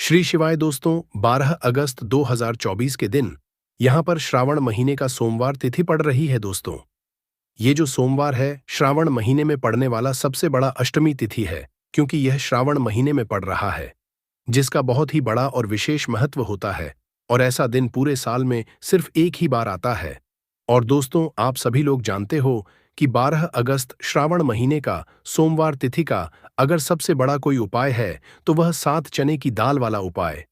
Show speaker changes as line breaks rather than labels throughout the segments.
श्री शिवाय दोस्तों, 12 अगस्त 2024 के दिन यहाँ पर श्रावण महीने का सोमवार तिथि पड़ रही है दोस्तों। ये जो सोमवार है श्रावण महीने में पड़ने वाला सबसे बड़ा अष्टमी तिथि है, क्योंकि यह श्रावण महीने में पड़ रहा है, जिसका बहुत ही बड़ा और विशेष महत्व होता है। और ऐसा दिन पूरे साल में सिर्फ एक ही बार आता है। और दोस्तों, आप सभी लोग जानते हो कि 12 अगस्त श्रावण महीने का सोमवार तिथि का अगर सबसे बड़ा कोई उपाय है तो वह 7 चने की दाल वाला उपाय।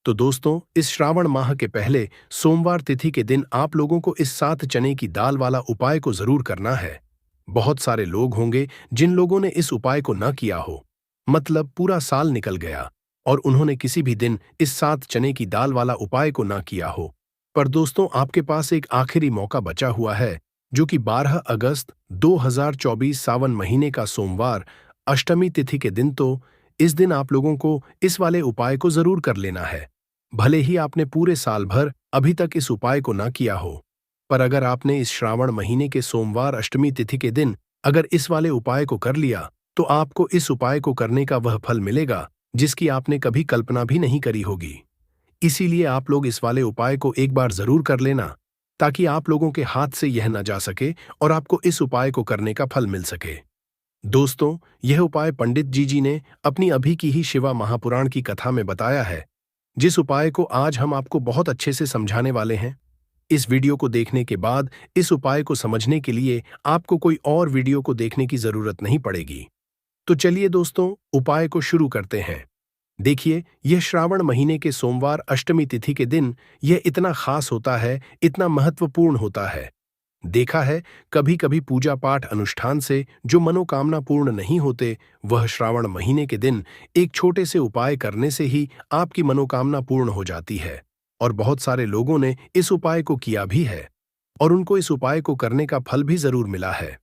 तो दोस्तों, इस श्रावण माह के पहले सोमवार तिथि के दिन आप लोगों को इस 7 चने की दाल वाला उपाय को जरूर करना है। बहुत सारे लोग होंगे जिन लोगों ने इस उपाय को न किया हो, मतलब पूरा साल निकल गया और उन्होंने किसी भी दिन इस 7 चने की दाल वाला उपाय को न किया हो। पर दोस्तों, आपके पास एक आखिरी मौका बचा हुआ है, जो कि 12 अगस्त 2024 सावन महीने का सोमवार अष्टमी तिथि के दिन। तो इस दिन आप लोगों को इस वाले उपाय को जरूर कर लेना है। भले ही आपने पूरे साल भर अभी तक इस उपाय को ना किया हो, पर अगर आपने इस श्रावण महीने के सोमवार अष्टमी तिथि के दिन अगर इस वाले उपाय को कर लिया, तो आपको इस उपाय को करने का वह फल मिलेगा जिसकी आपने कभी कल्पना भी नहीं करी होगी। इसीलिए आप लोग इस वाले उपाय को एक बार जरूर कर लेना, ताकि आप लोगों के हाथ से यह न जा सके और आपको इस उपाय को करने का फल मिल सके। दोस्तों, यह उपाय पंडित जी ने अपनी अभी की ही शिवा महापुराण की कथा में बताया है, जिस उपाय को आज हम आपको बहुत अच्छे से समझाने वाले हैं। इस वीडियो को देखने के बाद इस उपाय को समझने के लिए आपको कोई और वीडियो को देखने की जरूरत नहीं पड़ेगी। तो चलिए दोस्तों, उपाय को शुरू करते हैं। देखिए, यह श्रावण महीने के सोमवार अष्टमी तिथि के दिन यह इतना खास होता है, इतना महत्वपूर्ण होता है। देखा है, कभी कभी पूजा पाठ अनुष्ठान से जो मनोकामना पूर्ण नहीं होते, वह श्रावण महीने के दिन एक छोटे से उपाय करने से ही आपकी मनोकामना पूर्ण हो जाती है। और बहुत सारे लोगों ने इस उपाय को किया भी है और उनको इस उपाय को करने का फल भी जरूर मिला है।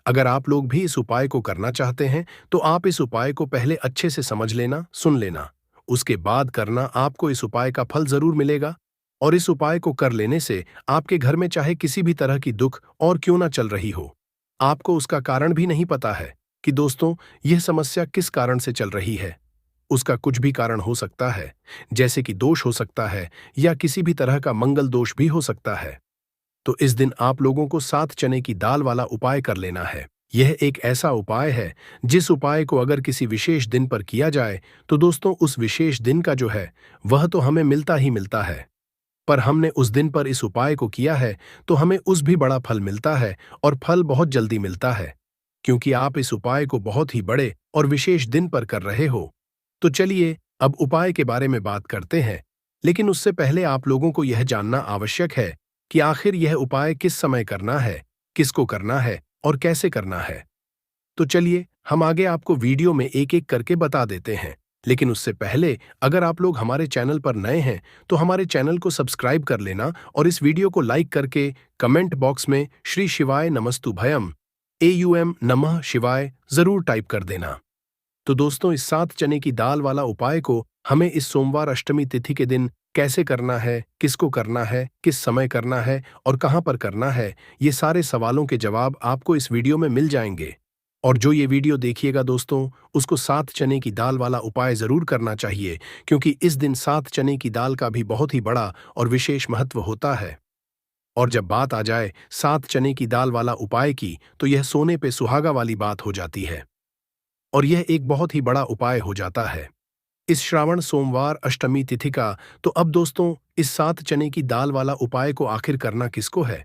अगर आप लोग भी इस उपाय को करना चाहते हैं तो आप इस उपाय को पहले अच्छे से समझ लेना, सुन लेना, उसके बाद करना। आपको इस उपाय का फल जरूर मिलेगा। और इस उपाय को कर लेने से आपके घर में चाहे किसी भी तरह की दुख और क्यों ना चल रही हो, आपको उसका कारण भी नहीं पता है कि दोस्तों यह समस्या किस कारण से चल रही है। उसका कुछ भी कारण हो सकता है, जैसे कि दोष हो सकता है या किसी भी तरह का मंगल दोष भी हो सकता है। तो इस दिन आप लोगों को 7 चने की दाल वाला उपाय कर लेना है। यह एक ऐसा उपाय है जिस उपाय को अगर किसी विशेष दिन पर किया जाए तो दोस्तों उस विशेष दिन का जो है वह तो हमें मिलता ही मिलता है। पर हमने उस दिन पर इस उपाय को किया है तो हमें उस भी बड़ा फल मिलता है, और फल बहुत जल्दी मिलता है, क्योंकि आप इस उपाय को बहुत ही बड़े और विशेष दिन पर कर रहे हो। तो चलिए अब उपाय के बारे में बात करते हैं, लेकिन उससे पहले आप लोगों को यह जानना आवश्यक है कि आखिर यह उपाय किस समय करना है, किसको करना है और कैसे करना है। तो चलिए हम आगे आपको वीडियो में एक एक करके बता देते हैं। लेकिन उससे पहले अगर आप लोग हमारे चैनल पर नए हैं तो हमारे चैनल को सब्सक्राइब कर लेना और इस वीडियो को लाइक करके कमेंट बॉक्स में श्री शिवाय नमस्तु भयम AUM नमः शिवाय जरूर टाइप कर देना। तो दोस्तों, इस 7 चने की दाल वाला उपाय को हमें इस सोमवार अष्टमी तिथि के दिन कैसे करना है, किसको करना है, किस समय करना है और कहां पर करना है, ये सारे सवालों के जवाब आपको इस वीडियो में मिल जाएंगे। और जो ये वीडियो देखिएगा दोस्तों, उसको 7 चने की दाल वाला उपाय जरूर करना चाहिए, क्योंकि इस दिन 7 चने की दाल का भी बहुत ही बड़ा और विशेष महत्व होता है। और जब बात आ जाए 7 चने की दाल वाला उपाय की, तो यह सोने पे सुहागा वाली बात हो जाती है और यह एक बहुत ही बड़ा उपाय हो जाता है इस श्रावण सोमवार अष्टमी तिथि का। तो अब दोस्तों, इस 7 चने की दाल वाला उपाय को आखिर करना किसको है,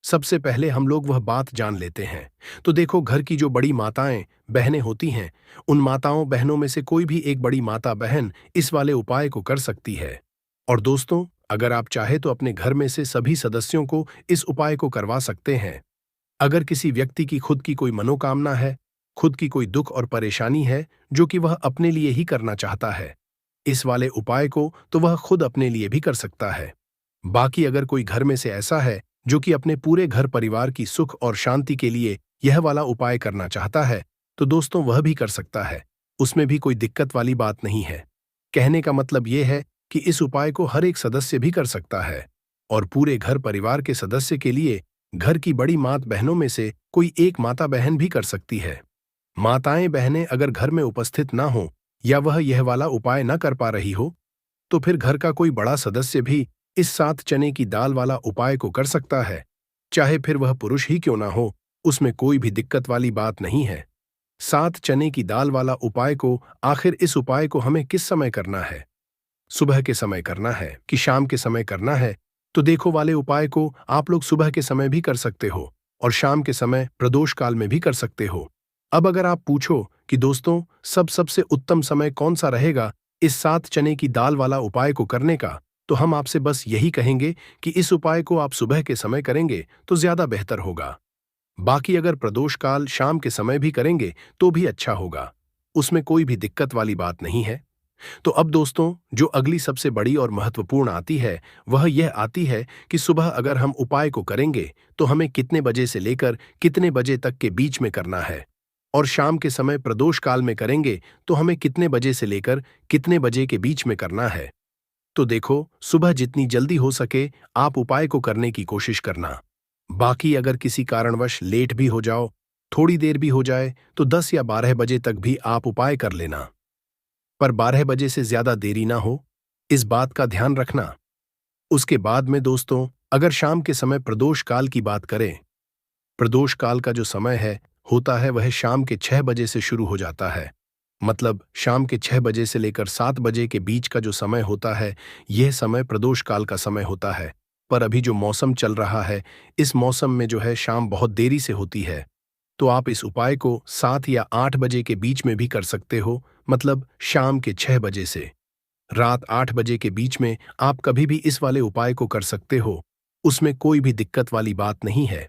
सबसे पहले हम लोग वह बात जान लेते हैं। तो देखो, घर की जो बड़ी माताएं बहनें होती हैं, उन माताओं बहनों में से कोई भी एक बड़ी माता बहन इस वाले उपाय को कर सकती है। और दोस्तों, अगर आप चाहे तो अपने घर में से सभी सदस्यों को इस उपाय को करवा सकते हैं। अगर किसी व्यक्ति की खुद की कोई मनोकामना है, खुद की कोई दुख और परेशानी है जो कि वह अपने लिए ही करना चाहता है, इस वाले उपाय को तो वह खुद अपने लिए भी कर सकता है। बाकी अगर कोई घर में से ऐसा है जो कि अपने पूरे घर परिवार की सुख और शांति के लिए यह वाला उपाय करना चाहता है, तो दोस्तों वह भी कर सकता है। उसमें भी कोई दिक्कत वाली बात नहीं है। कहने का मतलब यह है कि इस उपाय को हर एक सदस्य भी कर सकता है, और पूरे घर परिवार के सदस्य के लिए घर की बड़ी माता बहनों में से कोई एक माता बहन भी कर सकती है। माताएं बहनें अगर घर में उपस्थित ना हो या वह यह वाला उपाय न कर पा रही हो, तो फिर घर का कोई बड़ा सदस्य भी इस 7 चने की दाल वाला उपाय को कर सकता है। चाहे फिर वह पुरुष ही क्यों ना हो, उसमें कोई भी दिक्कत वाली बात नहीं है। 7 चने की दाल वाला उपाय को आखिर इस उपाय को हमें किस समय करना है? सुबह के समय करना है कि शाम के समय करना है? तो देखो वाले उपाय को आप लोग सुबह के समय भी कर सकते हो और शाम के समय प्रदोष काल में भी कर सकते हो। अब अगर आप पूछो कि दोस्तों सबसे उत्तम समय कौन सा रहेगा इस 7 चने की दाल वाला उपाय को करने का, तो हम आपसे बस यही कहेंगे कि इस उपाय को आप सुबह के समय करेंगे तो ज्यादा बेहतर होगा। बाकी अगर प्रदोष काल शाम के समय भी करेंगे तो भी अच्छा होगा, उसमें कोई भी दिक्कत वाली बात नहीं है। तो अब दोस्तों जो अगली सबसे बड़ी और महत्वपूर्ण आती है वह यह आती है कि सुबह अगर हम उपाय को करेंगे तो हमें कितने बजे से लेकर कितने बजे तक के बीच में करना है, और शाम के समय प्रदोष काल में करेंगे तो हमें कितने बजे से लेकर कितने बजे के बीच में करना है। तो देखो सुबह जितनी जल्दी हो सके आप उपाय को करने की कोशिश करना। बाकी अगर किसी कारणवश लेट भी हो जाओ, थोड़ी देर भी हो जाए, तो 10 या 12 बजे तक भी आप उपाय कर लेना, पर 12 बजे से ज्यादा देरी ना हो, इस बात का ध्यान रखना। उसके बाद में दोस्तों अगर शाम के समय प्रदोष काल की बात करें, प्रदोष काल का जो समय है होता है वह शाम के 6 बजे से शुरू हो जाता है। मतलब शाम के 6 बजे से लेकर 7 बजे के बीच का जो समय होता है, यह समय प्रदोष काल का समय होता है। पर अभी जो मौसम चल रहा है, इस मौसम में जो है शाम बहुत देरी से होती है, तो आप इस उपाय को 7 या 8 बजे के बीच में भी कर सकते हो। मतलब शाम के 6 बजे से रात 8 बजे के बीच में आप कभी भी इस वाले उपाय को कर सकते हो, उसमें कोई भी दिक्कत वाली बात नहीं है।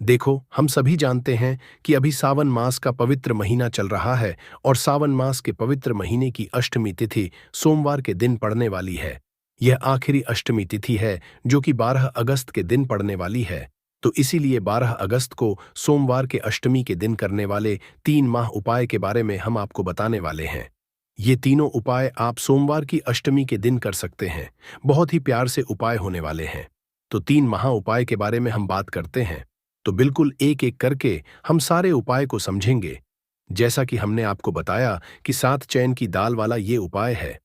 देखो हम सभी जानते हैं कि अभी सावन मास का पवित्र महीना चल रहा है और सावन मास के पवित्र महीने की अष्टमी तिथि सोमवार के दिन पड़ने वाली है। यह आखिरी अष्टमी तिथि है जो कि 12 अगस्त के दिन पड़ने वाली है। तो इसीलिए 12 अगस्त को सोमवार के अष्टमी के दिन करने वाले 3 माह उपाय के बारे में हम आपको बताने वाले हैं। ये तीनों उपाय आप सोमवार की अष्टमी के दिन कर सकते हैं। बहुत ही प्यार से उपाय होने वाले हैं। तो 3 महा उपाय के बारे में हम बात करते हैं, तो बिल्कुल एक एक करके हम सारे उपाय को समझेंगे। जैसा कि हमने आपको बताया कि 7 चैन की दाल वाला ये उपाय है।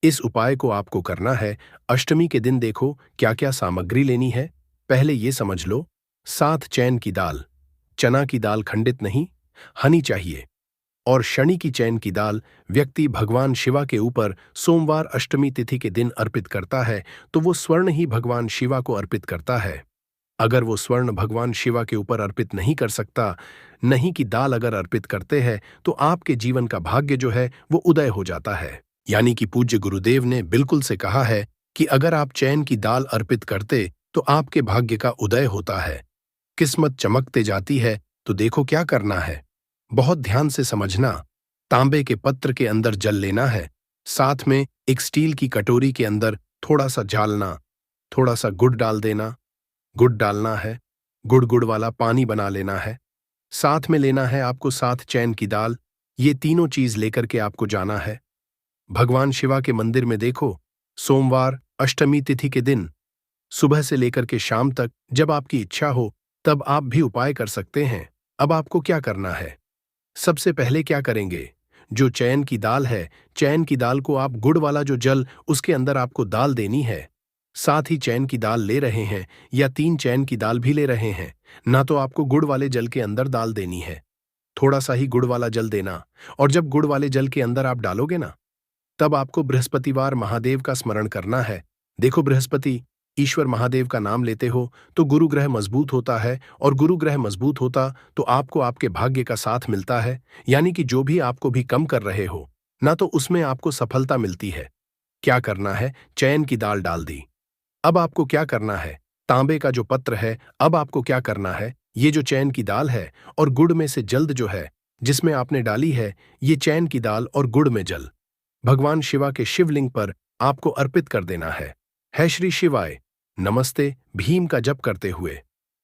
इस उपाय को आपको करना है अष्टमी के दिन। देखो क्या क्या सामग्री लेनी है, पहले ये समझ लो। 7 चैन की दाल, चना की दाल खंडित नहीं, हनी चाहिए। और शनि की चैन की दाल व्यक्ति भगवान शिवा के ऊपर सोमवार अष्टमी तिथि के दिन अर्पित करता है तो वो स्वर्ण ही भगवान शिवा को अर्पित करता है। अगर वो स्वर्ण भगवान शिवा के ऊपर अर्पित नहीं कर सकता, नहीं की दाल अगर अर्पित करते हैं, तो आपके जीवन का भाग्य जो है वो उदय हो जाता है। यानी कि पूज्य गुरुदेव ने बिल्कुल से कहा है कि अगर आप चैन की दाल अर्पित करते तो आपके भाग्य का उदय होता है, किस्मत चमकते जाती है। तो देखो क्या करना है, बहुत ध्यान से समझना। तांबे के पत्र के अंदर जल लेना है, साथ में एक स्टील की कटोरी के अंदर थोड़ा सा झालना, थोड़ा सा गुड़ डाल देना, गुड़ डालना है, गुड़ वाला पानी बना लेना है। साथ में लेना है आपको 7 चैन की दाल। ये तीनों चीज लेकर के आपको जाना है भगवान शिवा के मंदिर में। देखो सोमवार अष्टमी तिथि के दिन सुबह से लेकर के शाम तक जब आपकी इच्छा हो तब आप भी उपाय कर सकते हैं। अब आपको क्या करना है, सबसे पहले क्या करेंगे, जो चैन की दाल है, चैन की दाल को आप गुड़ वाला जो जल उसके अंदर आपको दाल देनी है। साथ ही चैन की दाल ले रहे हैं या 3 चैन की दाल भी ले रहे हैं ना, तो आपको गुड़ वाले जल के अंदर दाल देनी है। थोड़ा सा ही गुड़ वाला जल देना, और जब गुड़ वाले जल के अंदर आप डालोगे ना, तब आपको बृहस्पतिवार महादेव का स्मरण करना है। देखो बृहस्पति ईश्वर महादेव का नाम लेते हो तो गुरु ग्रह मजबूत होता है, और गुरु ग्रह मजबूत होता तो आपको आपके भाग्य का साथ मिलता है। यानी कि जो भी आपको भी कम कर रहे हो ना, तो उसमें आपको सफलता मिलती है। क्या करना है, चैन की दाल डाल दी। अब आपको क्या करना है, तांबे का जो पत्र है, अब आपको क्या करना है, ये जो चैन की दाल है और गुड़ में से जल्द जो है जिसमें आपने डाली है, ये चैन की दाल और गुड़ में जल भगवान शिवा के शिवलिंग पर आपको अर्पित कर देना है श्री शिवाय नमस्ते भीम का जप करते हुए।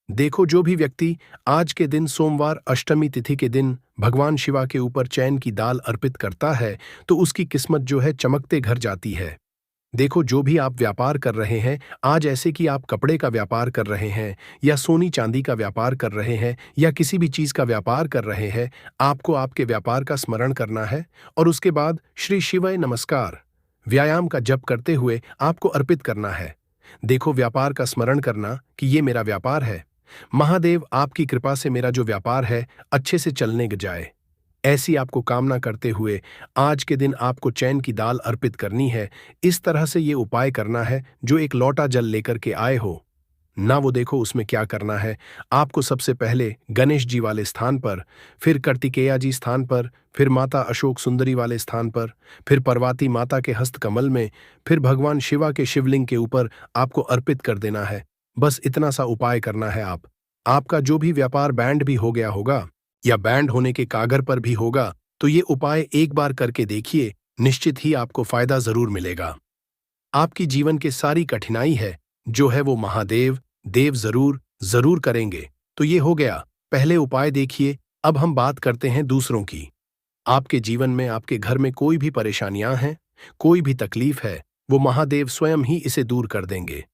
देखो जो भी व्यक्ति आज के दिन सोमवार अष्टमी तिथि के दिन भगवान शिवा के ऊपर चैन की दाल अर्पित करता है तो उसकी किस्मत जो है चमकते घर जाती है। देखो, जो भी आप व्यापार कर रहे हैं, आज ऐसे कि आप कपड़े का व्यापार कर रहे हैं या सोनी चांदी का व्यापार कर रहे हैं या किसी भी चीज का व्यापार कर रहे हैं, आपको आपके व्यापार का स्मरण करना है और उसके बाद श्री शिवाय नमस्कार व्यायाम का जप करते हुए आपको अर्पित करना है। देखो, व्यापार का स्मरण करना कि ये मेरा व्यापार है, महादेव आपकी कृपा से मेरा जो व्यापार है अच्छे से चलने जाए, ऐसी आपको कामना करते हुए आज के दिन आपको चैन की दाल अर्पित करनी है। इस तरह से ये उपाय करना है, जो एक लोटा जल लेकर के आए हो ना, वो देखो उसमें क्या करना है। आपको सबसे पहले गणेश जी वाले स्थान पर, फिर कार्तिकेया जी स्थान पर, फिर माता अशोक सुंदरी वाले स्थान पर, फिर पार्वती माता के हस्त कमल में, फिर भगवान शिवा के शिवलिंग के ऊपर आपको अर्पित कर देना है। बस इतना सा उपाय करना है। आपका जो भी व्यापार बैंड भी हो गया होगा या बैंड होने के कागर पर भी होगा, तो ये उपाय एक बार करके देखिए, निश्चित ही आपको फायदा जरूर मिलेगा। आपकी जीवन के सारी कठिनाई है जो है वो महादेव देव जरूर जरूर करेंगे। तो ये हो गया पहले उपाय। देखिए, अब हम बात करते हैं दूसरों की। आपके जीवन में, आपके घर में कोई भी परेशानियां हैं, कोई भी तकलीफ है, वो महादेव स्वयं ही इसे दूर कर देंगे।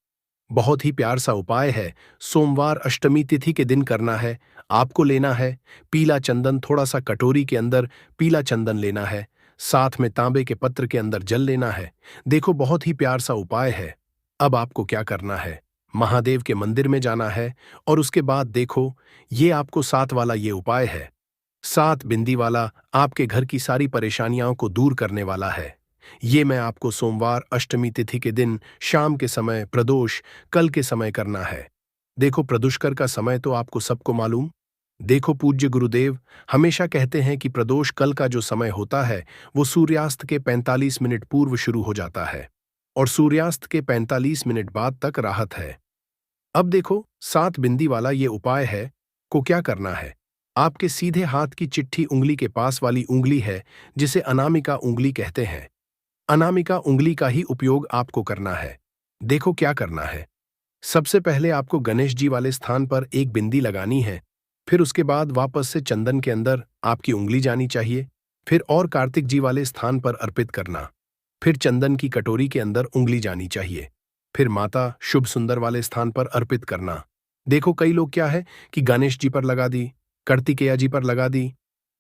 बहुत ही प्यार सा उपाय है। सोमवार अष्टमी तिथि के दिन करना है। आपको लेना है पीला चंदन, थोड़ा सा कटोरी के अंदर पीला चंदन लेना है, साथ में तांबे के पत्र के अंदर जल लेना है। देखो, बहुत ही प्यार सा उपाय है। अब आपको क्या करना है, महादेव के मंदिर में जाना है और उसके बाद देखो, ये आपको 7 वाला ये उपाय है। 7 बिंदी वाला आपके घर की सारी परेशानियों को दूर करने वाला है। ये मैं आपको सोमवार अष्टमी तिथि के दिन शाम के समय प्रदोष कल के समय करना है। देखो, प्रदुष्कर का समय तो आपको सबको मालूम। देखो, पूज्य गुरुदेव हमेशा कहते हैं कि प्रदोष कल का जो समय होता है वो सूर्यास्त के 45 मिनट पूर्व शुरू हो जाता है और सूर्यास्त के 45 मिनट बाद तक राहत है। अब देखो, 7 बिंदी वाला ये उपाय है। को क्या करना है, आपके सीधे हाथ की चिट्ठी उंगली के पास वाली उंगली है, जिसे अनामिका उंगली कहते हैं, अनामिका उंगली का ही उपयोग आपको करना है। देखो, क्या करना है, सबसे पहले आपको गणेश जी वाले स्थान पर एक बिंदी लगानी है, फिर उसके बाद वापस से चंदन के अंदर आपकी उंगली जानी चाहिए, फिर और कार्तिक जी वाले स्थान पर अर्पित करना, फिर चंदन की कटोरी के अंदर उंगली जानी चाहिए, फिर माता शुभ सुंदर वाले स्थान पर अर्पित करना। देखो, कई लोग क्या है कि गणेश जी पर लगा दी, कार्तिकेया जी पर लगा दी,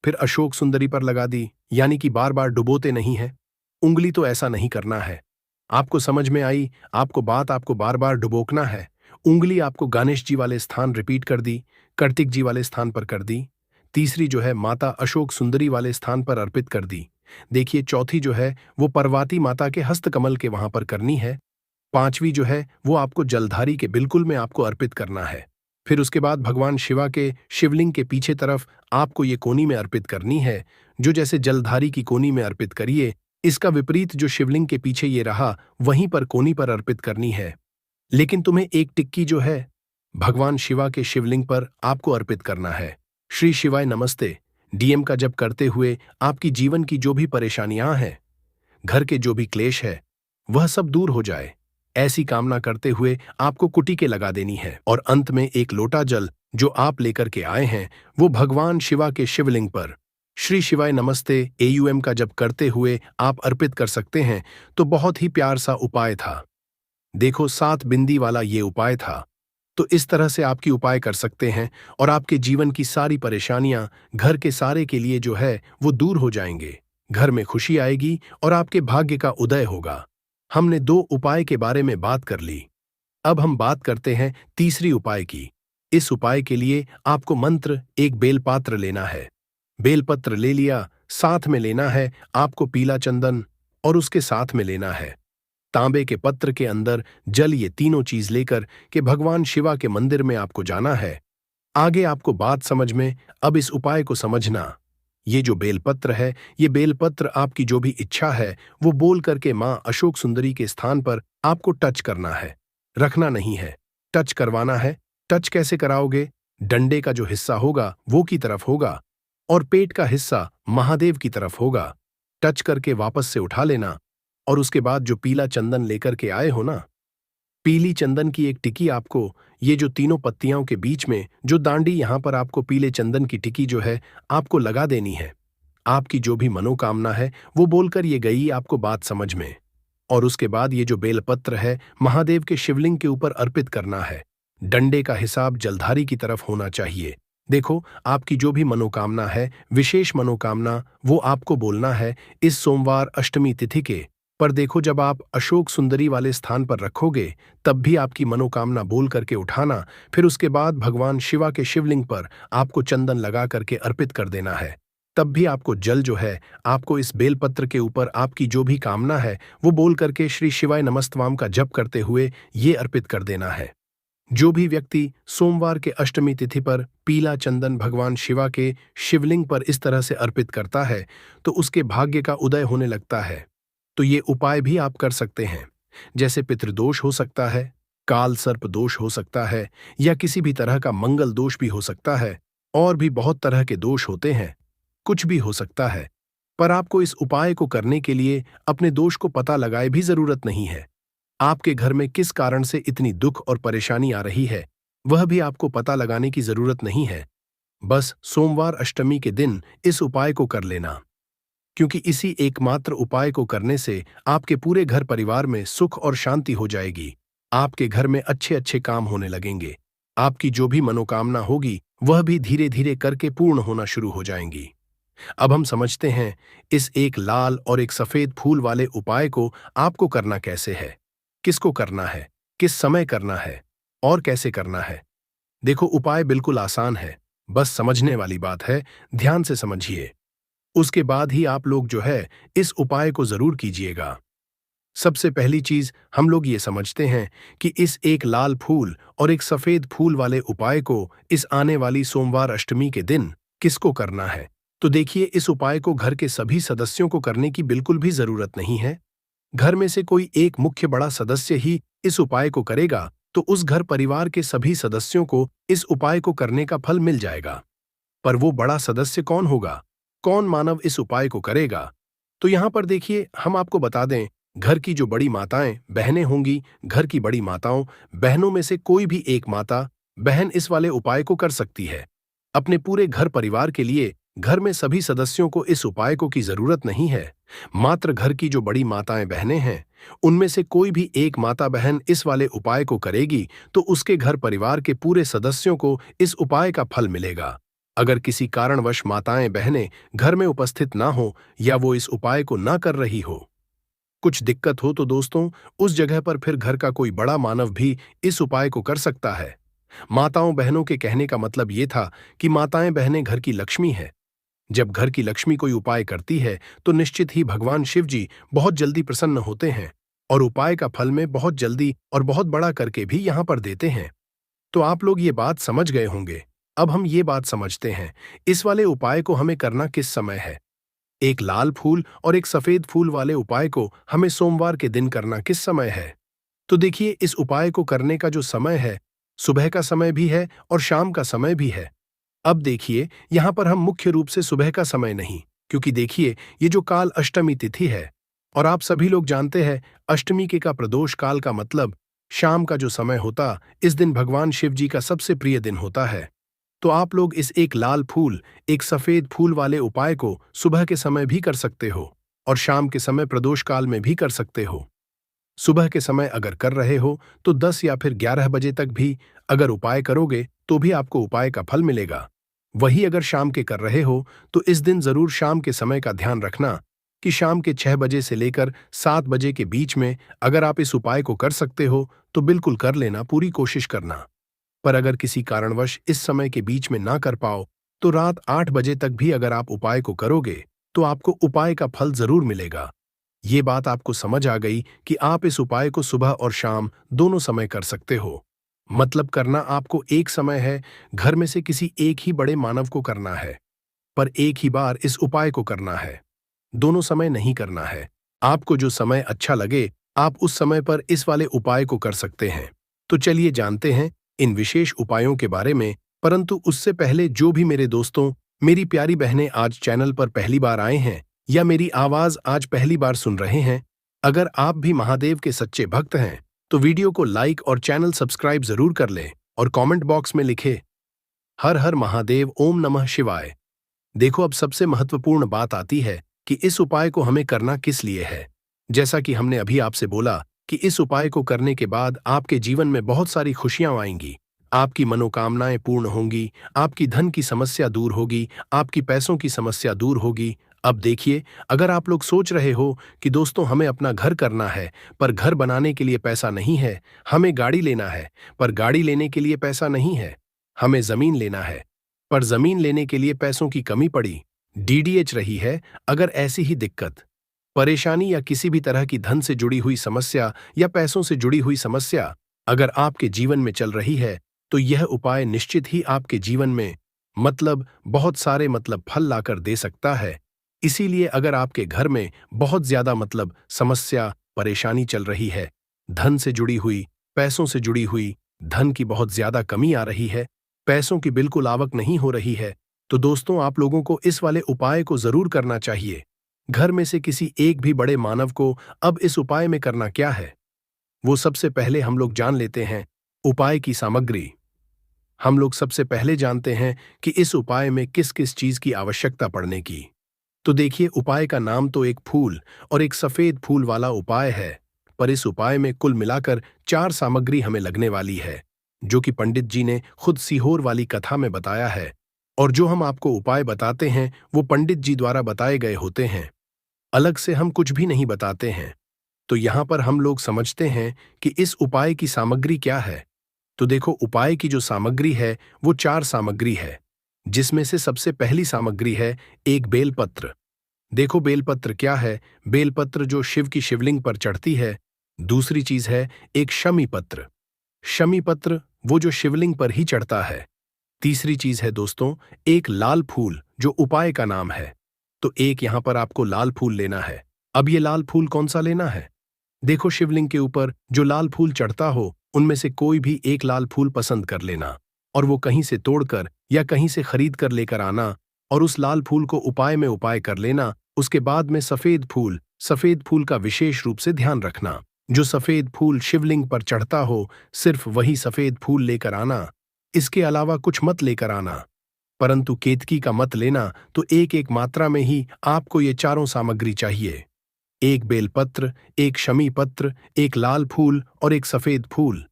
फिर अशोक सुंदरी पर लगा दी, यानी कि बार बार डुबोते नहीं है उंगली। तो ऐसा नहीं करना है। आपको समझ में आई आपको बात, आपको बार बार डुबोकना है। उंगली आपको गणेश जी वाले स्थान रिपीट कर दी, कार्तिक जी वाले स्थान पर कर दी, तीसरी जो है माता अशोक सुंदरी वाले स्थान पर अर्पित कर दी। देखिए, चौथी जो है वो पार्वती माता के हस्त कमल के वहां पर करनी है। पांचवी जो है वो आपको जलधारी के बिल्कुल में आपको अर्पित करना है। फिर उसके बाद भगवान शिवा के शिवलिंग के पीछे तरफ आपको ये कोनी में अर्पित करनी है, जो जैसे जलधारी की कोनी में अर्पित करिए, इसका विपरीत जो शिवलिंग के पीछे ये रहा वहीं पर कोनी पर अर्पित करनी है। लेकिन तुम्हें एक टिक्की जो है भगवान शिवा के शिवलिंग पर आपको अर्पित करना है। श्री शिवाय नमस्ते डीएम का जप करते हुए आपकी जीवन की जो भी परेशानियां हैं, घर के जो भी क्लेश है, वह सब दूर हो जाए, ऐसी कामना करते हुए आपको कुटिके लगा देनी है और अंत में एक लोटा जल जो आप लेकर के आए हैं वो भगवान शिवा के शिवलिंग पर श्री शिवाय नमस्ते एयूएम का जप करते हुए आप अर्पित कर सकते हैं। तो बहुत ही प्यार सा उपाय था। देखो, 7 बिंदी वाला ये उपाय था। तो इस तरह से आपकी उपाय कर सकते हैं और आपके जीवन की सारी परेशानियां घर के सारे के लिए जो है वो दूर हो जाएंगे। घर में खुशी आएगी और आपके भाग्य का उदय होगा। हमने 2 उपाय के बारे में बात कर ली। अब हम बात करते हैं तीसरी उपाय की। इस उपाय के लिए आपको मंत्र एक बेलपात्र लेना है। बेलपत्र ले लिया, साथ में लेना है आपको पीला चंदन और उसके साथ में लेना है तांबे के पत्र के अंदर जल। ये तीनों चीज लेकर के भगवान शिवा के मंदिर में आपको जाना है। आगे आपको बात समझ में, अब इस उपाय को समझना। ये जो बेलपत्र है, ये बेलपत्र आपकी जो भी इच्छा है वो बोल करके मां अशोक सुंदरी के स्थान पर आपको टच करना है, रखना नहीं है, टच करवाना है। टच कैसे कराओगे, डंडे का जो हिस्सा होगा वो की तरफ होगा और पेट का हिस्सा महादेव की तरफ होगा। टच करके वापस से उठा लेना और उसके बाद जो पीला चंदन लेकर के आए हो ना, पीली चंदन की एक टिकी आपको, ये जो तीनों पत्तियों के बीच में जो दांडी, यहां पर आपको पीले चंदन की टिकी जो है आपको लगा देनी है। आपकी जो भी मनोकामना है वो बोलकर ये गई आपको बात समझ में। और उसके बाद ये जो बेलपत्र है महादेव के शिवलिंग के ऊपर अर्पित करना है। डंडे का हिसाब जलधारी की तरफ होना चाहिए। देखो, आपकी जो भी मनोकामना है, विशेष मनोकामना, वो आपको बोलना है इस सोमवार अष्टमी तिथि के। पर देखो, जब आप अशोक सुंदरी वाले स्थान पर रखोगे तब भी आपकी मनोकामना बोल करके उठाना। फिर उसके बाद भगवान शिवा के शिवलिंग पर आपको चंदन लगा करके अर्पित कर देना है। तब भी आपको जल जो है, आपको इस बेलपत्र के ऊपर आपकी जो भी कामना है वो बोल करके श्री शिवाय नमस्तवाम का जप करते हुए ये अर्पित कर देना है। जो भी व्यक्ति सोमवार के अष्टमी तिथि पर पीला चंदन भगवान शिवा के शिवलिंग पर इस तरह से अर्पित करता है तो उसके भाग्य का उदय होने लगता है। तो ये उपाय भी आप कर सकते हैं। जैसे पितृदोष हो सकता है, काल सर्प दोष हो सकता है, या किसी भी तरह का मंगल दोष भी हो सकता है। और भी बहुत तरह के दोष होते हैं, कुछ भी हो सकता है। पर आपको इस उपाय को करने के लिए अपने दोष को पता लगाए भी जरूरत नहीं है। आपके घर में किस कारण से इतनी दुख और परेशानी आ रही है वह भी आपको पता लगाने की जरूरत नहीं है। बस सोमवार अष्टमी के दिन इस उपाय को कर लेना, क्योंकि इसी एकमात्र उपाय को करने से आपके पूरे घर परिवार में सुख और शांति हो जाएगी। आपके घर में अच्छे अच्छे काम होने लगेंगे। आपकी जो भी मनोकामना होगी वह भी धीरे धीरे करके पूर्ण होना शुरू हो जाएंगी। अब हम समझते हैं इस एक लाल और एक सफेद फूल वाले उपाय को आपको करना कैसे है, किसको करना है, किस समय करना है और कैसे करना है। देखो, उपाय बिल्कुल आसान है, बस समझने वाली बात है, ध्यान से समझिए। उसके बाद ही आप लोग जो है इस उपाय को जरूर कीजिएगा। सबसे पहली चीज हम लोग ये समझते हैं कि इस एक लाल फूल और एक सफेद फूल वाले उपाय को इस आने वाली सोमवार अष्टमी के दिन किसको करना है। तो देखिए, इस उपाय को घर के सभी सदस्यों को करने की बिल्कुल भी जरूरत नहीं है। घर में से कोई एक मुख्य बड़ा सदस्य ही इस उपाय को करेगा तो उस घर परिवार के सभी सदस्यों को इस उपाय को करने का फल मिल जाएगा। पर वो बड़ा सदस्य कौन होगा, कौन मानव इस उपाय को करेगा? तो यहां पर देखिए, हम आपको बता दें, घर की जो बड़ी माताएं बहनें होंगी, घर की बड़ी माताओं बहनों में से कोई भी एक माता बहन इस वाले उपाय को कर सकती है। अपने पूरे घर परिवार के लिए घर में सभी सदस्यों को इस उपाय को की जरूरत नहीं है। मात्र घर की जो बड़ी माताएं बहनें हैं उनमें से कोई भी एक माता बहन इस वाले उपाय को करेगी तो उसके घर परिवार के पूरे सदस्यों को इस उपाय का फल मिलेगा। अगर किसी कारणवश माताएं बहनें घर में उपस्थित ना हो या वो इस उपाय को ना कर रही हो, कुछ दिक्कत हो, तो दोस्तों उस जगह पर फिर घर का कोई बड़ा मानव भी इस उपाय को कर सकता है। माताओं बहनों के कहने का मतलब ये था कि माताएं बहनें घर की लक्ष्मी है। जब घर की लक्ष्मी कोई उपाय करती है तो निश्चित ही भगवान शिव जी बहुत जल्दी प्रसन्न होते हैं और उपाय का फल में बहुत जल्दी और बहुत बड़ा करके भी यहां पर देते हैं। तो आप लोग ये बात समझ गए होंगे। अब हम ये बात समझते हैं इस वाले उपाय को हमें करना किस समय है। एक लाल फूल और एक सफेद फूल वाले उपाय को हमें सोमवार के दिन करना किस समय है। तो देखिए, इस उपाय को करने का जो समय है, सुबह का समय भी है और शाम का समय भी है। अब देखिए, यहां पर हम मुख्य रूप से सुबह का समय नहीं, क्योंकि देखिए ये जो काल अष्टमी तिथि है और आप सभी लोग जानते हैं अष्टमी के का प्रदोष काल का मतलब शाम का जो समय होता, इस दिन भगवान शिव जी का सबसे प्रिय दिन होता है। तो आप लोग इस एक लाल फूल एक सफेद फूल वाले उपाय को सुबह के समय भी कर सकते हो और शाम के समय प्रदोष काल में भी कर सकते हो। सुबह के समय अगर कर रहे हो तो 10 या फिर 11 बजे तक भी अगर उपाय करोगे तो भी आपको उपाय का फल मिलेगा। वही अगर शाम के कर रहे हो तो इस दिन जरूर शाम के समय का ध्यान रखना कि शाम के 6 बजे से लेकर 7 बजे के बीच में अगर आप इस उपाय को कर सकते हो तो बिल्कुल कर लेना, पूरी कोशिश करना। पर अगर किसी कारणवश इस समय के बीच में ना कर पाओ तो रात 8 बजे तक भी अगर आप उपाय को करोगे तो आपको उपाय का फल जरूर मिलेगा। ये बात आपको समझ आ गई कि आप इस उपाय को सुबह और शाम दोनों समय कर सकते हो। मतलब करना आपको एक समय है, घर में से किसी एक ही बड़े मानव को करना है, पर एक ही बार इस उपाय को करना है, दोनों समय नहीं करना है। आपको जो समय अच्छा लगे आप उस समय पर इस वाले उपाय को कर सकते हैं। तो चलिए जानते हैं इन विशेष उपायों के बारे में। परंतु उससे पहले जो भी मेरे दोस्तों, मेरी प्यारी बहनें आज चैनल पर पहली बार आए हैं या मेरी आवाज आज पहली बार सुन रहे हैं, अगर आप भी महादेव के सच्चे भक्त हैं तो वीडियो को लाइक और चैनल सब्सक्राइब जरूर कर लें और कमेंट बॉक्स में लिखे हर हर महादेव, ओम नमः शिवाय। देखो, अब सबसे महत्वपूर्ण बात आती है कि इस उपाय को हमें करना किस लिए है। जैसा कि हमने अभी आपसे बोला कि इस उपाय को करने के बाद आपके जीवन में बहुत सारी खुशियां आएंगी, आपकी मनोकामनाएं पूर्ण होंगी, आपकी धन की समस्या दूर होगी, आपकी पैसों की समस्या दूर होगी। अब देखिए, अगर आप लोग सोच रहे हो कि दोस्तों हमें अपना घर करना है, पर घर बनाने के लिए पैसा नहीं है, हमें गाड़ी लेना है, पर गाड़ी लेने के लिए पैसा नहीं है, हमें जमीन लेना है, पर जमीन लेने के लिए पैसों की कमी पड़ी, डीडीएच रही है, अगर ऐसी ही दिक्कत, परेशानी या किसी भी तरह की धन से जुड़ी हुई समस्या या पैसों से जुड़ी हुई समस्या अगर आपके जीवन में चल रही है, तो यह उपाय निश्चित ही आपके जीवन में बहुत सारे फल लाकर दे सकता है। इसीलिए अगर आपके घर में बहुत ज्यादा समस्या परेशानी चल रही है, धन से जुड़ी हुई, पैसों से जुड़ी हुई, धन की बहुत ज्यादा कमी आ रही है, पैसों की बिल्कुल आवक नहीं हो रही है, तो दोस्तों आप लोगों को इस वाले उपाय को जरूर करना चाहिए। घर में से किसी एक भी बड़े मानव को अब इस उपाय में करना क्या है, वो सबसे पहले हम लोग जान लेते हैं उपाय की सामग्री। हम लोग सबसे पहले जानते हैं कि इस उपाय में किस किस चीज की आवश्यकता पड़ने की। तो देखिए, उपाय का नाम तो एक फूल और एक सफेद फूल वाला उपाय है, पर इस उपाय में कुल मिलाकर 4 सामग्री हमें लगने वाली है, जो कि पंडित जी ने खुद सीहोर वाली कथा में बताया है। और जो हम आपको उपाय बताते हैं वो पंडित जी द्वारा बताए गए होते हैं, अलग से हम कुछ भी नहीं बताते हैं। तो यहां पर हम लोग समझते हैं कि इस उपाय की सामग्री क्या है। तो देखो, उपाय की जो सामग्री है वो 4 सामग्री है, जिसमें से सबसे पहली सामग्री है एक बेलपत्र। देखो, बेलपत्र क्या है? बेलपत्र जो शिव की शिवलिंग पर चढ़ती है। दूसरी चीज है एक शमी पत्र। शमी पत्र वो जो शिवलिंग पर ही चढ़ता है। तीसरी चीज है दोस्तों एक लाल फूल, जो उपाय का नाम है। तो एक यहां पर आपको लाल फूल लेना है। अब ये लाल फूल कौन सा लेना है? देखो, शिवलिंग के ऊपर जो लाल फूल चढ़ता हो उनमें से कोई भी एक लाल फूल पसंद कर लेना, और वो कहीं से तोड़कर या कहीं से खरीद कर लेकर आना, और उस लाल फूल को उपाय में उपाय कर लेना। उसके बाद में सफेद फूल का विशेष रूप से ध्यान रखना। जो सफेद फूल शिवलिंग पर चढ़ता हो, सिर्फ वही सफेद फूल लेकर आना, इसके अलावा कुछ मत लेकर आना। परंतु केतकी का मत लेना। तो एक एक मात्रा में ही आपको ये चारों सामग्री चाहिए। एक बेलपत्र, एक शमी पत्र, एक लाल फूल और एक सफेद फूल।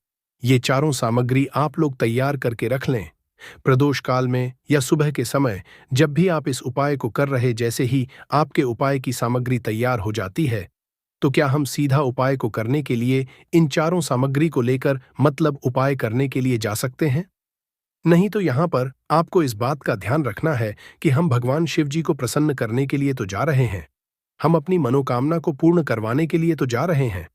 ये चारों सामग्री आप लोग तैयार करके रख लें। प्रदोष काल में या सुबह के समय जब भी आप इस उपाय को कर रहे, जैसे ही आपके उपाय की सामग्री तैयार हो जाती है, तो क्या हम सीधा उपाय को करने के लिए इन चारों सामग्री को लेकर उपाय करने के लिए जा सकते हैं? नहीं, तो यहां पर आपको इस बात का ध्यान रखना है कि हम भगवान शिव जी को प्रसन्न करने के लिए तो जा रहे हैं, हम अपनी मनोकामना को पूर्ण करवाने के लिए तो जा रहे हैं,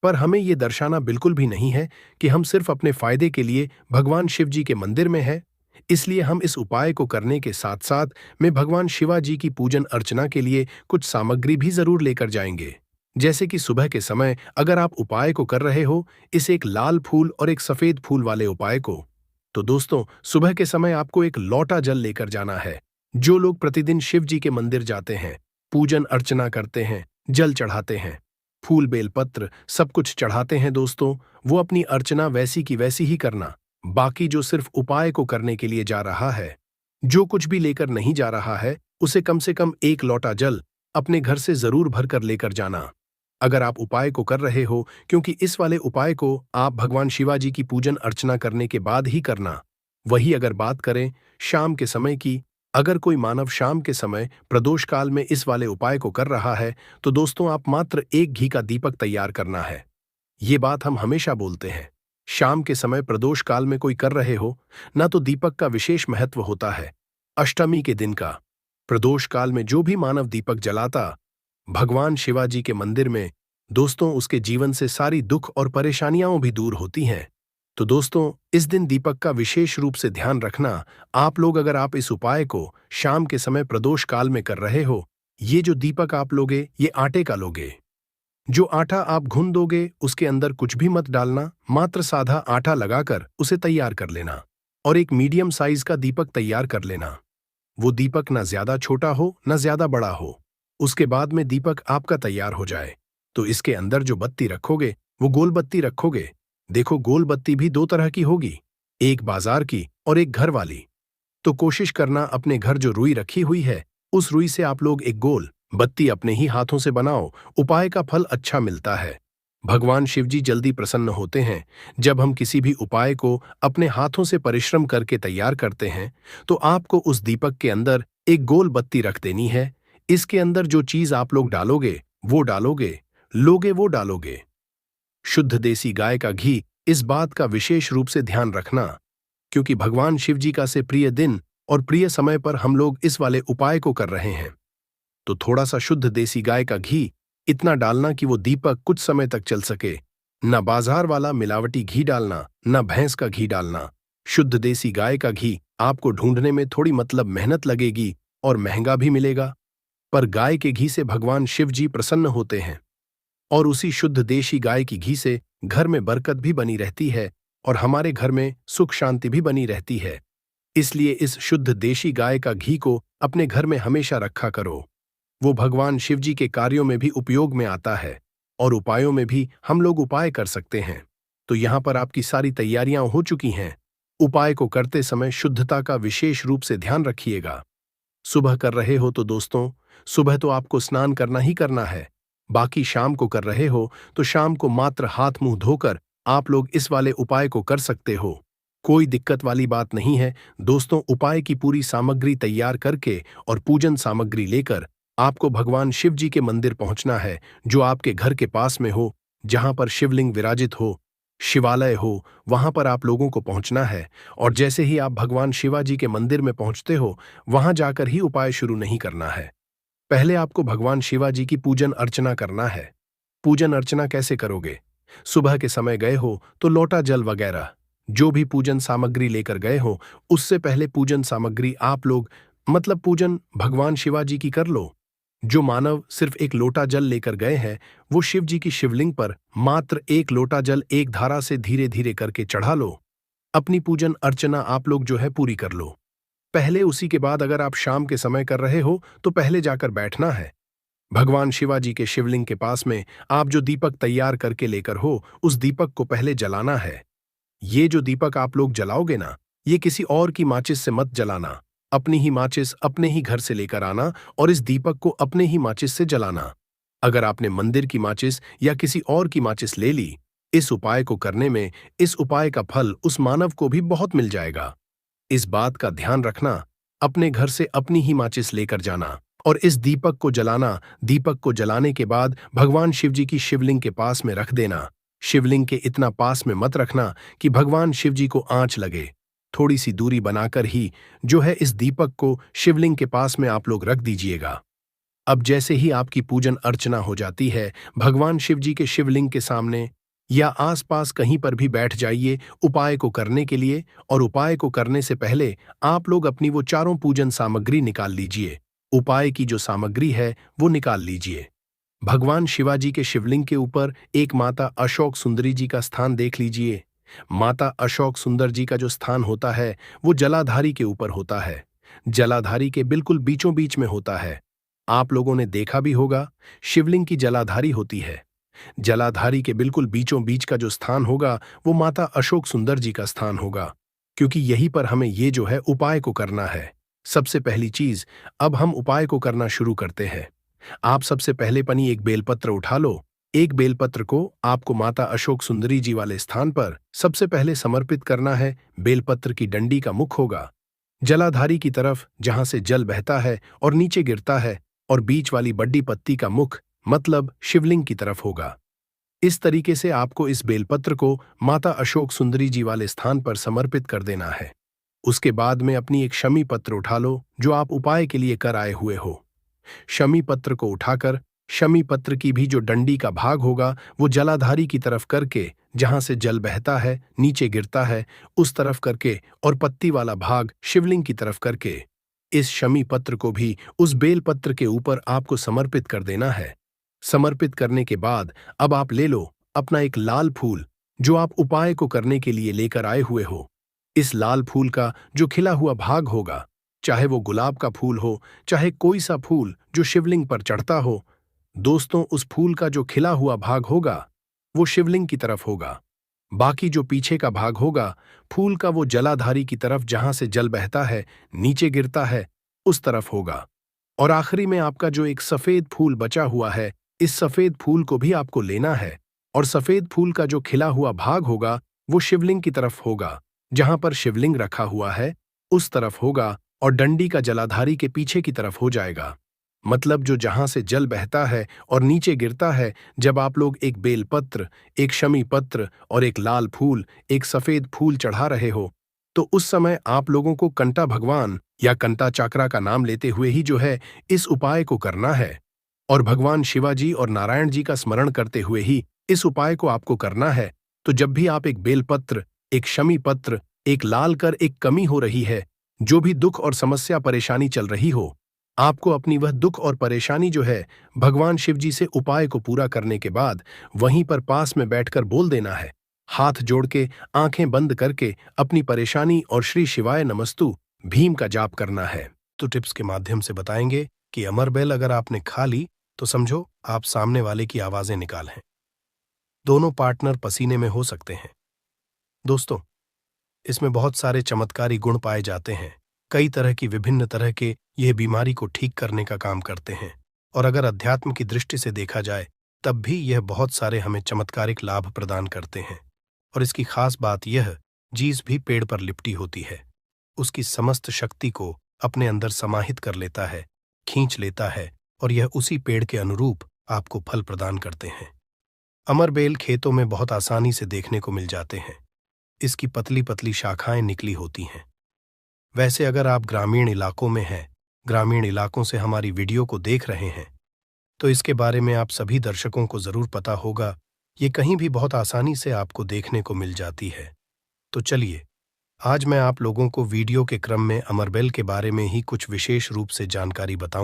पर हमें यह दर्शाना बिल्कुल भी नहीं है कि हम सिर्फ अपने फायदे के लिए भगवान शिव जी के मंदिर में हैं। इसलिए हम इस उपाय को करने के साथ साथ में भगवान शिवा जी की पूजन अर्चना के लिए कुछ सामग्री भी जरूर लेकर जाएंगे। जैसे कि सुबह के समय अगर आप उपाय को कर रहे हो, इस एक लाल फूल और एक सफेद फूल वाले उपाय को, तो दोस्तों सुबह के समय आपको एक लोटा जल लेकर जाना है। जो लोग प्रतिदिन शिव जी के मंदिर जाते हैं, पूजन अर्चना करते हैं, जल चढ़ाते हैं, फूल बेलपत्र सब कुछ चढ़ाते हैं दोस्तों, वो अपनी अर्चना वैसी की वैसी ही करना। बाकी जो सिर्फ उपाय को करने के लिए जा रहा है, जो कुछ भी लेकर नहीं जा रहा है, उसे कम से कम एक लोटा जल अपने घर से जरूर भरकर लेकर जाना। अगर आप उपाय को कर रहे हो, क्योंकि इस वाले उपाय को आप भगवान शिवाजी की पूजन अर्चना करने के बाद ही करना। वही अगर बात करें शाम के समय की, अगर कोई मानव शाम के समय प्रदोष काल में इस वाले उपाय को कर रहा है, तो दोस्तों आप मात्र एक घी का दीपक तैयार करना है। ये बात हम हमेशा बोलते हैं। शाम के समय प्रदोष काल में कोई कर रहे हो ना, तो दीपक का विशेष महत्व होता है। अष्टमी के दिन का प्रदोष काल में जो भी मानव दीपक जलाता भगवान शिवाजी के मंदिर में, दोस्तों उसके जीवन से सारी दुख और परेशानियां भी दूर होती हैं। तो दोस्तों इस दिन दीपक का विशेष रूप से ध्यान रखना। आप लोग अगर आप इस उपाय को शाम के समय प्रदोष काल में कर रहे हो, ये जो दीपक आप लोगे ये आटे का लोगे। जो आटा आप घुन दोगे उसके अंदर कुछ भी मत डालना, मात्र साधा आटा लगाकर उसे तैयार कर लेना, और एक मीडियम साइज का दीपक तैयार कर लेना। वो दीपक ना ज्यादा छोटा हो ना ज्यादा बड़ा हो। उसके बाद में दीपक आपका तैयार हो जाए तो इसके अंदर जो बत्ती रखोगे वो गोल बत्ती रखोगे। देखो, गोल बत्ती भी 2 तरह की होगी, एक बाजार की और एक घर वाली। तो कोशिश करना अपने घर जो रुई रखी हुई है, उस रुई से आप लोग एक गोल बत्ती अपने ही हाथों से बनाओ, उपाय का फल अच्छा मिलता है। भगवान शिवजी जल्दी प्रसन्न होते हैं। जब हम किसी भी उपाय को अपने हाथों से परिश्रम करके तैयार करते हैं, तो आपको उस दीपक के अंदर एक गोल बत्ती रख देनी है। इसके अंदर जो चीज आप लोग डालोगे, वो डालोगे, लोगे वो डालोगे। शुद्ध देसी गाय का घी, इस बात का विशेष रूप से ध्यान रखना, क्योंकि भगवान शिवजी का से प्रिय दिन और प्रिय समय पर हम लोग इस वाले उपाय को कर रहे हैं। तो थोड़ा सा शुद्ध देसी गाय का घी, इतना डालना कि वो दीपक कुछ समय तक चल सके। न बाजार वाला मिलावटी घी डालना, न भैंस का घी डालना। शुद्ध देसी गाय का घी आपको ढूंढने में थोड़ी मेहनत लगेगी और महंगा भी मिलेगा, पर गाय के घी से भगवान शिव जी प्रसन्न होते हैं। और उसी शुद्ध देशी गाय की घी से घर में बरकत भी बनी रहती है और हमारे घर में सुख शांति भी बनी रहती है। इसलिए इस शुद्ध देशी गाय का घी को अपने घर में हमेशा रखा करो। वो भगवान शिवजी के कार्यों में भी उपयोग में आता है और उपायों में भी हम लोग उपाय कर सकते हैं। तो यहाँ पर आपकी सारी तैयारियां हो चुकी हैं। उपाय को करते समय शुद्धता का विशेष रूप से ध्यान रखिएगा। सुबह कर रहे हो तो दोस्तों, सुबह तो आपको स्नान करना ही करना है। बाकी शाम को कर रहे हो तो शाम को मात्र हाथ मुंह धोकर आप लोग इस वाले उपाय को कर सकते हो। कोई दिक्कत वाली बात नहीं है दोस्तों। उपाय की पूरी सामग्री तैयार करके और पूजन सामग्री लेकर आपको भगवान शिव जी के मंदिर पहुंचना है, जो आपके घर के पास में हो, जहां पर शिवलिंग विराजित हो, शिवालय हो, वहां पर आप लोगों को पहुंचना है। और जैसे ही आप भगवान शिवाजी के मंदिर में पहुंचते हो, वहां जाकर ही उपाय शुरू नहीं करना है। पहले आपको भगवान शिवाजी की पूजन अर्चना करना है। पूजन अर्चना कैसे करोगे? सुबह के समय गए हो तो लोटा जल वगैरह जो भी पूजन सामग्री लेकर गए हो, उससे पहले पूजन सामग्री आप लोग मतलब पूजन भगवान शिवाजी की कर लो। जो मानव सिर्फ एक लोटा जल लेकर गए हैं, वो शिव जी की शिवलिंग पर मात्र एक लोटा जल एक धारा से धीरे धीरे करके चढ़ा लो। अपनी पूजन अर्चना आप लोग जो है पूरी कर लो। पहले उसी के बाद अगर आप शाम के समय कर रहे हो तो पहले जाकर बैठना है। भगवान शिवाजी के शिवलिंग के पास में आप जो दीपक तैयार करके लेकर हो, उस दीपक को पहले जलाना है। ये जो दीपक आप लोग जलाओगे ना, ये किसी और की माचिस से मत जलाना। अपनी ही माचिस अपने ही घर से लेकर आना और इस दीपक को अपने ही माचिस से जलाना। अगर आपने मंदिर की माचिस या किसी और की माचिस ले ली, इस उपाय को करने में इस उपाय का फल उस मानव को भी बहुत मिल जाएगा। इस बात का ध्यान रखना, अपने घर से अपनी ही माचिस लेकर जाना और इस दीपक को जलाना। दीपक को जलाने के बाद भगवान शिवजी की शिवलिंग के पास में रख देना। शिवलिंग के इतना पास में मत रखना कि भगवान शिवजी को आंच लगे। थोड़ी सी दूरी बनाकर ही जो है इस दीपक को शिवलिंग के पास में आप लोग रख दीजिएगा। अब जैसे ही आपकी पूजन अर्चना हो जाती है, भगवान शिवजी के शिवलिंग के सामने या आसपास कहीं पर भी बैठ जाइए उपाय को करने के लिए। और उपाय को करने से पहले आप लोग अपनी वो चारों पूजन सामग्री निकाल लीजिए। उपाय की जो सामग्री है वो निकाल लीजिए। भगवान शिवाजी के शिवलिंग के ऊपर एक माता अशोक सुंदरी जी का स्थान देख लीजिए। माता अशोक सुंदर जी का जो स्थान होता है वो जलाधारी के ऊपर होता है। जलाधारी के बिल्कुल बीचों बीच में होता है। आप लोगों ने देखा भी होगा, शिवलिंग की जलाधारी होती है। जलाधारी के बिल्कुल बीचों बीच का जो स्थान होगा वो माता अशोक सुंदर जी का स्थान होगा, क्योंकि यहीं पर हमें ये जो है उपाय को करना है। सबसे पहली चीज, अब हम उपाय को करना शुरू करते हैं। आप सबसे पहले पनी एक बेलपत्र उठा लो। एक बेलपत्र को आपको माता अशोक सुंदरी जी वाले स्थान पर सबसे पहले समर्पित करना है। बेलपत्र की डंडी का मुख होगा जलाधारी की तरफ, जहां से जल बहता है और नीचे गिरता है, और बीच वाली बड्डी पत्ती का मुख मतलब शिवलिंग की तरफ होगा। इस तरीके से आपको इस बेलपत्र को माता अशोक सुंदरी जी वाले स्थान पर समर्पित कर देना है। उसके बाद में अपनी एक शमी पत्र उठा लो जो आप उपाय के लिए कर आए हुए हो। शमी पत्र को उठाकर शमी पत्र की भी जो डंडी का भाग होगा वो जलाधारी की तरफ करके, जहां से जल बहता है नीचे गिरता है, उस तरफ करके, और पत्ती वाला भाग शिवलिंग की तरफ करके इस शमी पत्र को भी उस बेल पत्र के ऊपर आपको समर्पित कर देना है। समर्पित करने के बाद अब आप ले लो अपना एक लाल फूल जो आप उपाय को करने के लिए लेकर आए हुए हो। इस लाल फूल का जो खिला हुआ भाग होगा, चाहे वो गुलाब का फूल हो, चाहे कोई सा फूल जो शिवलिंग पर चढ़ता हो, दोस्तों उस फूल का जो खिला हुआ भाग होगा वो शिवलिंग की तरफ होगा। बाकी जो पीछे का भाग होगा फूल का वो जलाधारी की तरफ, जहां से जल बहता है नीचे गिरता है, उस तरफ होगा। और आखिरी में आपका जो एक सफेद फूल बचा हुआ है, इस सफेद फूल को भी आपको लेना है और सफेद फूल का जो खिला हुआ भाग होगा वो शिवलिंग की तरफ होगा। जहां पर शिवलिंग रखा हुआ है उस तरफ होगा और डंडी का जलाधारी के पीछे की तरफ हो जाएगा। मतलब जो जहां से जल बहता है और नीचे गिरता है, जब आप लोग एक बेलपत्र, एक शमी पत्र और एक लाल फूल, एक सफेद फूल चढ़ा रहे हो, तो उस समय आप लोगों को कंटा भगवान या कंटा चाकरा का नाम लेते हुए ही जो है इस उपाय को करना है। और भगवान शिवाजी और नारायण जी का स्मरण करते हुए ही इस उपाय को आपको करना है। तो जब भी आप एक बेलपत्र, एक शमी पत्र, एक लाल कर एक कमी हो रही है, जो भी दुख और समस्या परेशानी चल रही हो, आपको अपनी वह दुख और परेशानी जो है भगवान शिव जी से उपाय को पूरा करने के बाद वहीं पर पास में बैठकर बोल देना है। हाथ जोड़ के, आंखें बंद करके अपनी परेशानी और श्री शिवाय नमस्तु भीम का जाप करना है। तो टिप्स के माध्यम से बताएंगे कि अमर बेल अगर आपने खा ली तो समझो आप सामने वाले की आवाजें निकाल हैं। दोनों पार्टनर पसीने में हो सकते हैं। दोस्तों, इसमें बहुत सारे चमत्कारी गुण पाए जाते हैं। कई तरह की विभिन्न तरह के यह बीमारी को ठीक करने का काम करते हैं और अगर अध्यात्म की दृष्टि से देखा जाए तब भी यह बहुत सारे हमें चमत्कारिक लाभ प्रदान करते हैं। और इसकी खास बात यह, जीस भी पेड़ पर लिपटी होती है, उसकी समस्त शक्ति को अपने अंदर समाहित कर लेता है, खींच लेता है और यह उसी पेड़ के अनुरूप आपको फल प्रदान करते हैं। अमर बेल खेतों में बहुत आसानी से देखने को मिल जाते हैं। इसकी पतली पतली शाखाएं निकली होती हैं। वैसे अगर आप ग्रामीण इलाकों में हैं, ग्रामीण इलाकों से हमारी वीडियो को देख रहे हैं, तो इसके बारे में आप सभी दर्शकों को जरूर पता होगा। ये कहीं भी बहुत आसानी से आपको देखने को मिल जाती है। तो चलिए, आज मैं आप लोगों को वीडियो के क्रम में अमरबेल के बारे में ही कुछ विशेष रूप से जानकारी बताऊं।